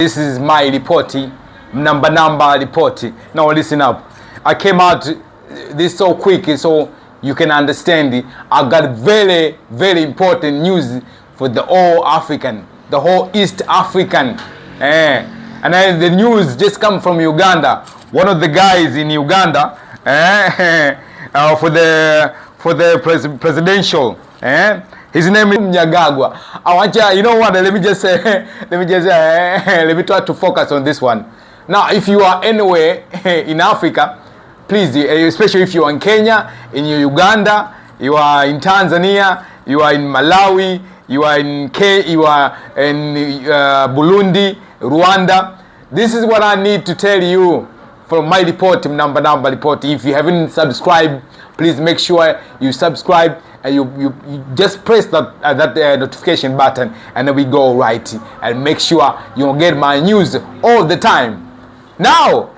This is my reporting, number reporting. Now listen up. I came out this so quick so you can understand it. I got very, very important news for the whole African, the whole East African. And then the news just come from Uganda. One of the guys in Uganda for the presidential. His name is Nyagagwa. I want you, you know what? Let me try to focus on this one. Now, if you are anywhere in Africa, please, especially if you are in Kenya, in Uganda, you are in Tanzania, you are in Malawi, you are in Burundi, Rwanda. This is what I need to tell you from my report, number report. If you haven't subscribed, please make sure you subscribe. And you just press that notification button, and then we go right and make sure you get my news all the time. Now,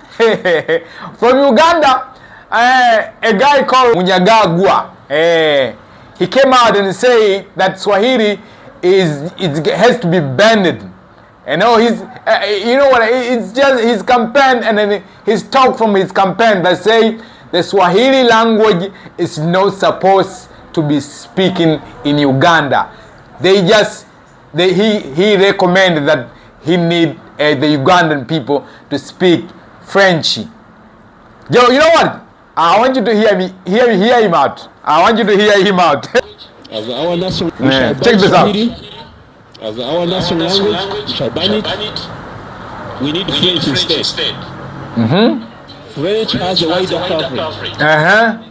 from Uganda, a guy called Munyagagwa, he came out and said that Swahili has to be banned. You know, you know what? It's just his campaign, and then his talk from his campaign that say the Swahili language is not supposed to be speaking in Uganda. He recommended that he need the Ugandan people to speak French. Yo, you know what? I want you to hear him out. I want you to hear him out. As our national, check this out. As our national language, we shall ban it. We need French instead. French has a wider coverage.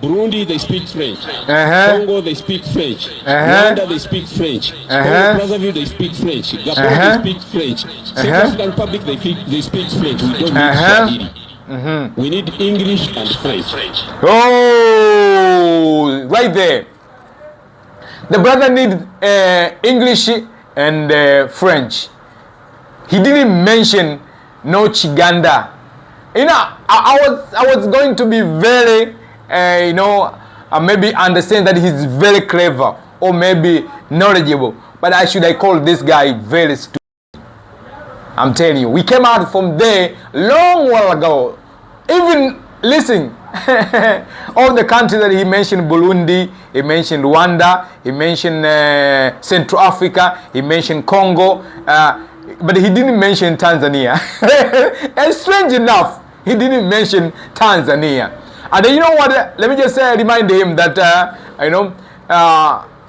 Burundi, they speak French. Congo, they speak French. Rwanda, they speak French. Congo Brazzaville, they speak French. Gabon, they speak French. South African Republic, they speak French. We don't need Swahili. We need English and French. Oh, right there. The brother need English and French. He didn't mention no Chiganda. You know, I was going to be very, maybe understand that he's very clever or maybe knowledgeable. But I call this guy very stupid. I'm telling you, we came out from there long while ago. Even, listen, all the countries that he mentioned, Burundi, he mentioned Rwanda, he mentioned Central Africa, he mentioned Congo, but he didn't mention Tanzania. And strange enough, he didn't mention Tanzania. And then, you know what? Let me just remind him that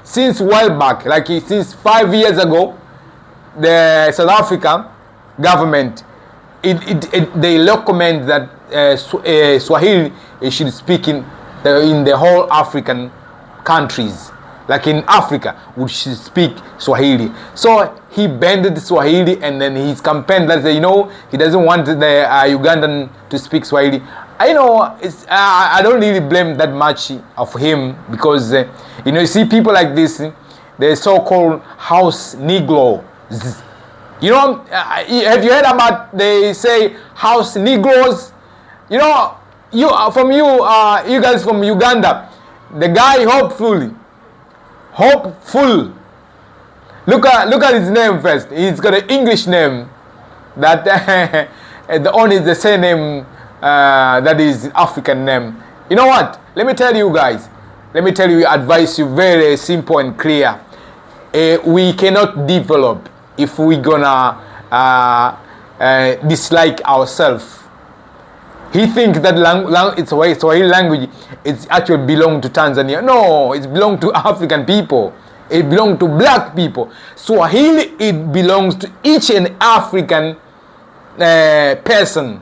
since a while back, like since 5 years ago, the South African government they recommend that Swahili should speak in the whole African countries. Like in Africa, we should speak Swahili. So he banned Swahili, and then his campaign that he doesn't want the Ugandan to speak Swahili. I know I don't really blame that much of him, because you see people like this, they're so-called house Negroes. Have you heard about they say house Negroes? You guys from Uganda, the guy hopeful. Look at his name first. He's got an English name that the same name that is African name. You know what? Let me tell you guys. Advise you very simple and clear. We cannot develop if we gonna dislike ourselves. He thinks that Swahili language it actually belongs to Tanzania. No, it belongs to African people. It belongs to black people. Swahili, it belongs to each and African person.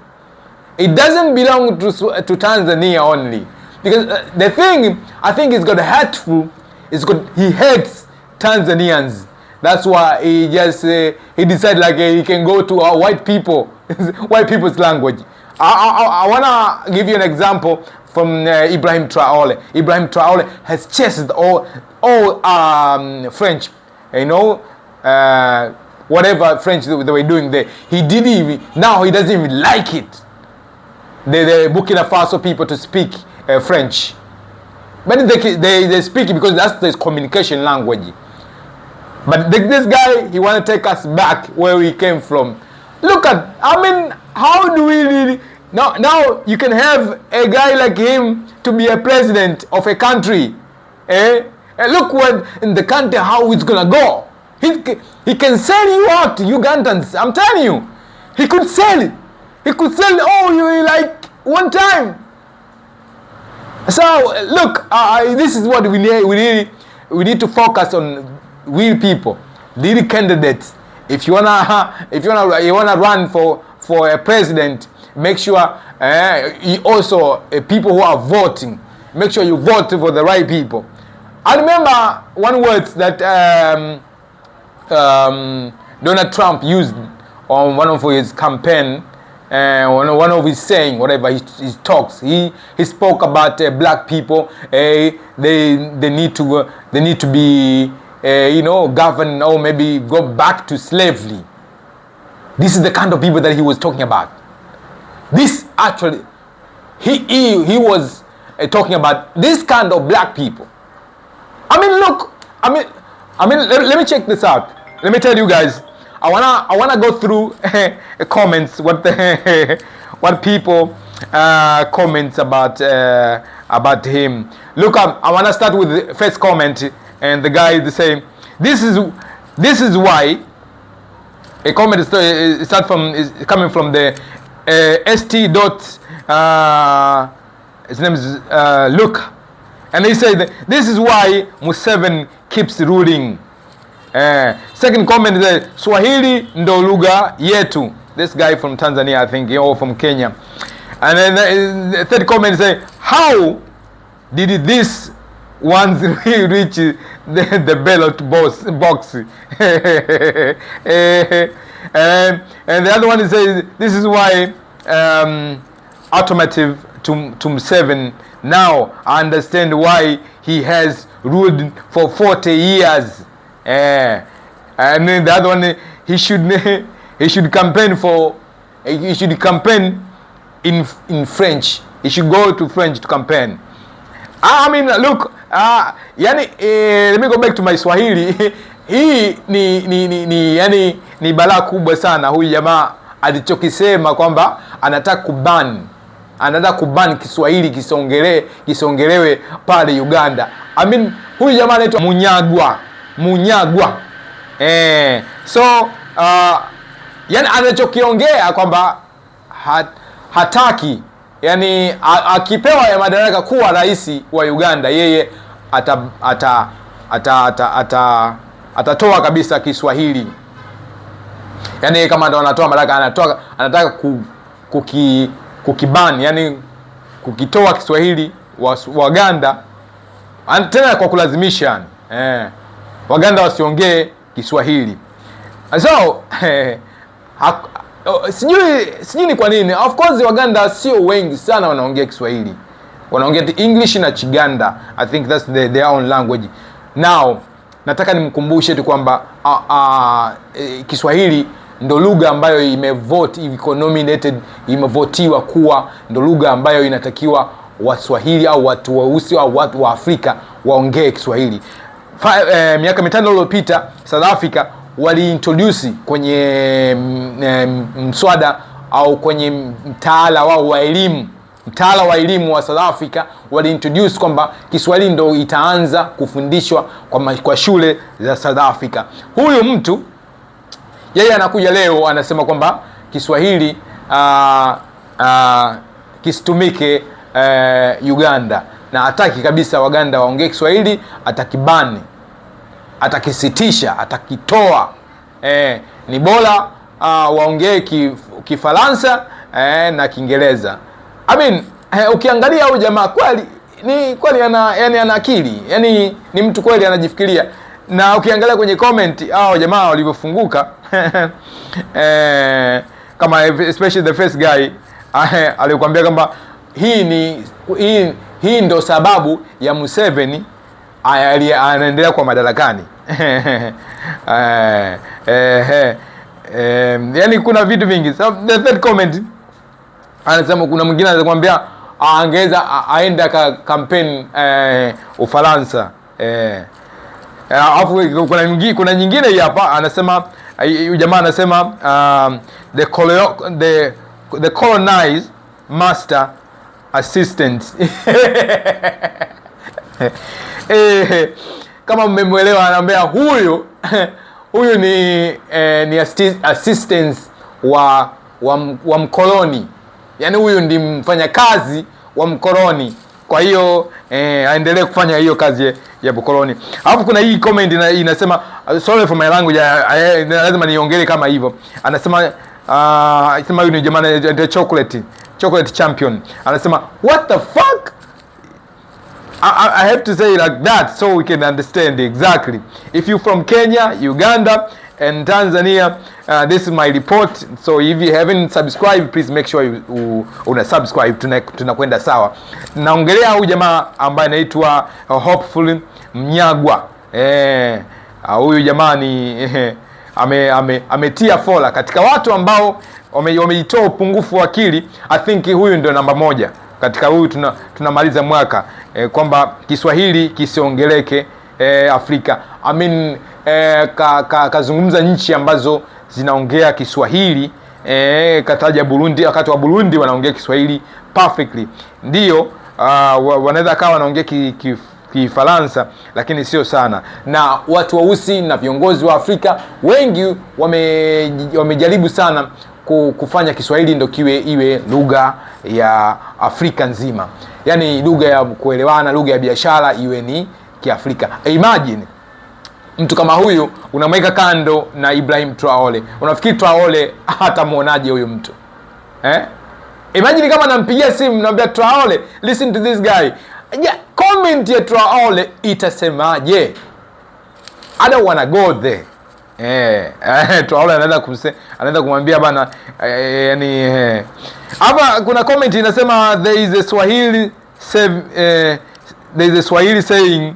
It doesn't belong to Tanzania only. Because the thing, I think it's got hurtful. He hates Tanzanians. That's why he decided he can go to white people's language. I want to give you an example from Ibrahim Traore. Ibrahim Traore has chased all French, whatever French they were doing there. Now he doesn't even like it. The Burkina Faso people to speak French. But they speak it because that's the communication language. But this guy, he want to take us back where we came from. Look at, I mean, how do we really, now you can have a guy like him to be a president of a country, and look what in the country, how it's gonna go. He can sell you out, Ugandans. I'm telling you, he could sell it. He could sell you like one time. So look, this is what we need to focus on. Real people, real candidates. If you wanna run for a president, make sure also people who are voting, make sure you vote for the right people. I remember one word that Donald Trump used on one of his campaign, one of his saying, whatever his talks. He spoke about black people. They need to be governed, or maybe go back to slavery. This is the kind of people that he was talking about. This actually, he was talking about this kind of black people. I mean, look, let me check this out. Let me tell you guys. I wanna go through comments. What people comments about him. Look, I wanna start with the first comment, and the guy is saying, this is why. A comment is coming from the st. His name is Luke, and he said this is why Museveni keeps ruling. Second comment is Swahili ndo lugha yetu. This guy from Tanzania, I think, or from Kenya. And then the third comment is how did this ones reach the ballot box? And the other one is this is why alternative to Museveni. Now I understand why he has ruled for 40 years. And then the other one, he should campaign in French. He should go to French to campaign. I mean, look, let me go back to my Swahili. Hii ni balaa kubwa sana. Huyu jamaa alichokisema kwamba anataka kuban Kiswahili kisongelewe pale Uganda. I mean, huyu jamaa anaitwa Munyagwa. So anachokiongea kwamba hataki, akipewa ya madaraka kuwa rais wa Uganda, yeye atatoa kabisa Kiswahili. Kama ndo anatoa madaraka, anataka kukibani, kukitoa Kiswahili Waganda, tena kwa kulazimisha. Waganda wasiongee Kiswahili. So sijui ni kwa nini. Of course Waganda sio wengi sana wanaongea Kiswahili. Wanaongea English na Chiganda. I think that's their own language. Now nataka nimkumbushe tu kwamba Kiswahili ndo lugha ambayo imevotiwa kuwa ndo lugha ambayo inatakiwa Waswahili au watu weusi au watu wa Afrika waongee Kiswahili. Miaka 5 iliyopita South Africa waliintroduce kwenye mswada au kwenye mtaala wa elimu wa South Africa, waliintroduce kwamba Kiswahili ndo itaanza kufundishwa kwa shule za South Africa. Huyu mtu yeye anakuja leo anasema kwamba Kiswahili kisitumike Uganda, na hataki kabisa Waganda waongee Kiswahili. Atakibani, atakisitisha, atakitoa. Ni bora waongee Kifaransa na Kiingereza. I mean, ukiangalia huyu jamaa kweli ana akili. Ni mtu kweli anajifikiria. Na ukiangalia kwenye comment jamaa walivyofunguka kama especially the first guy alikwambia kwamba hii ndo sababu ya Museveni anaendelea kwa madarakani. Kuna vitu vingi. So the third comment anasema, kuna mwingine anakuambia angeza aenda campaign Ufaransa. Kuna nyingine hapa anasema jamaa anasema the colonized master assistant. Kama mmemwelewa, anaambia huyu ni assistant wa mkoloni, yani huyu ndi mfanyakazi wa mkoloni. Kwa hiyo aendelee kufanya hiyo kazi ya bukoloni. Alafu kuna hii comment inasema sorry for my language, lazima niongele kama hivyo. Anasema sema huyu ni jamaa the chocolate champion. Anasema what the fuck, I have to say like that so we can understand exactly. If you from Kenya, Uganda and Tanzania, this is my report. So if you haven't subscribed, please make sure you una subscribe. Tunakwenda sawa. Naongelea huyu jamaa ambaye anaitwa Hopeful Mnyagwa. Huyu jamaa ni ametia fola katika watu ambao wamejitoa upungufu wa akili. I think huyu ndio namba 1 katika huyu tunamaliza mwaka kwamba Kiswahili kisiongeleke Afrika. I mean kazungumza nchi ambazo zinaongea Kiswahili, kataja Burundi, wakati wa Burundi wanaongea Kiswahili perfectly. Ndio wanaweza kawa wanaongea Kifaransa lakini sio sana. Na watu weusi na viongozi wa Afrika wengi wamejaribu sana kufanya Kiswahili ndio iwe lugha ya Afrika nzima, yani lugha ya kuelewana, lugha ya biashara iwe ni Kiafrika. Imagine mtu kama huyu unamweka kando na Ibrahim Traore, unafikiri Traore hata muonaje huyu mtu? Imagine kama nampigia simu namwambia Traore, listen to this guy. Yeah, comment ya Traore itasemaje? I don't wanna go there. Traore anaenda kumwambia bana yani hapa kuna comment inasema there is a Swahili saying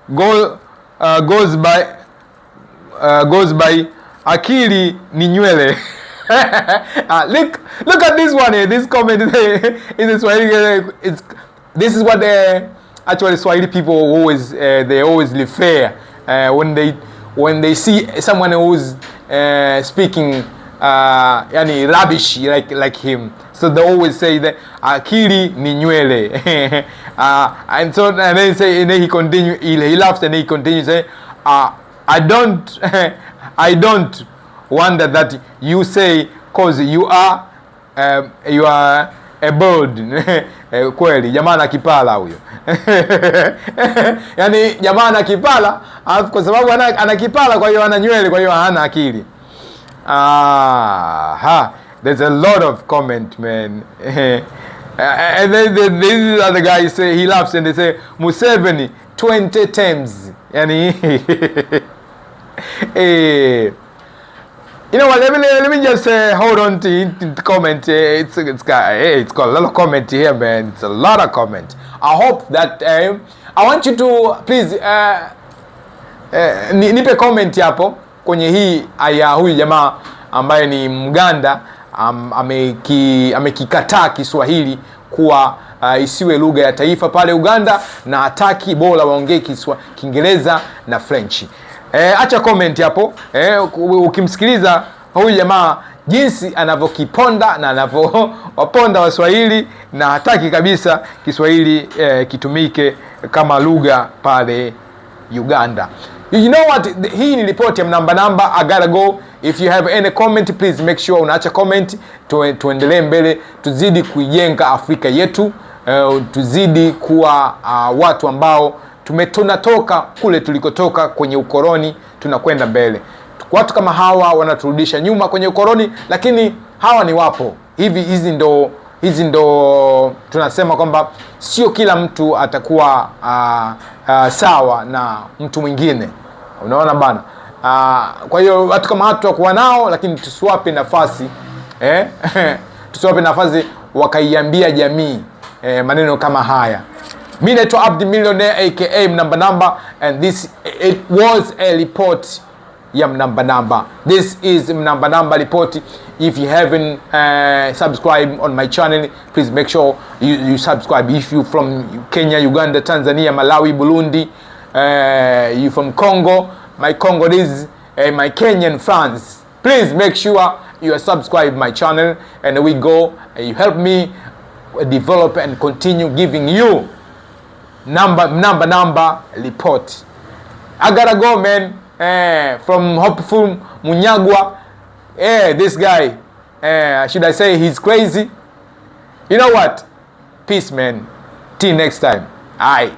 goes by akili ni nywele. Look at this one here. This comment is Swahili. This is what actually Swahili people always they always refer when they see someone who's speaking yani rubbish like him. So they always say that akili ni nywele. And then he continue, he laughs and he continues say I don't wonder that you say cause you are a bird. Kweli jamaa na kipala huyo. Yani jamaa na kipala, kwa sababu ana kipala kwa hiyo ana nywele, kwa hiyo hana akili. There's a lot of comment, man. And then these other guys say, he laughs and they say Museveni 20 times. Yani you know what? Let me just hold on to the comment. It's got a lot of comment here, man. It's a lot of comment. I hope that I want you to please nipe comment hapo kwenye hii aya huyu jamaa ambaye ni Mganda amekikataa Kiswahili kuwa isiwe lugha ya taifa pale Uganda, na hataki bora waongee Kiingereza na French. Acha comment hapo. Ukimsikiliza huyu jamaa jinsi anavyokiponda na anavyowaponda Waswahili, na hataki kabisa Kiswahili kitumike kama lugha pale Uganda. You know what? Hii ni report ya namba. I gotta go. If you have any comment, please make sure unaacha comment. Tuendelee mbele, tuzidi kuijenga Afrika yetu, tuzidi kuwa watu ambao tunatoka kule tulikotoka kwenye ukoloni, tunakwenda mbele. Watu kama hawa wanaturudisha nyuma kwenye ukoloni, lakini hawa ni wapo. Hizi ndo tunasema kwamba sio kila mtu atakuwa sawa na mtu mwingine. Unaona bana? Kwa hiyo watu kama hatu wakuwa nao, lakini tusiwape nafasi tusiwape nafasi wakaiambia jamii maneno kama haya. Mimi naitwa Abdi Millionaire aka Mnamba, and it was a report ya Mnamba. This is Mnamba report. If you haven't subscribed on my channel, please make sure you subscribe. If you from Kenya, Uganda, Tanzania, Malawi, Burundi, you from Congo, my Congolese, my Kenyan friends, Please make sure you are subscribed my channel, and we go, and you help me develop and continue giving you number report. I gotta go, man. From Hopeful Munyagwa. This guy, should I say he's crazy? You know what? Peace, man. Till next time. Aye.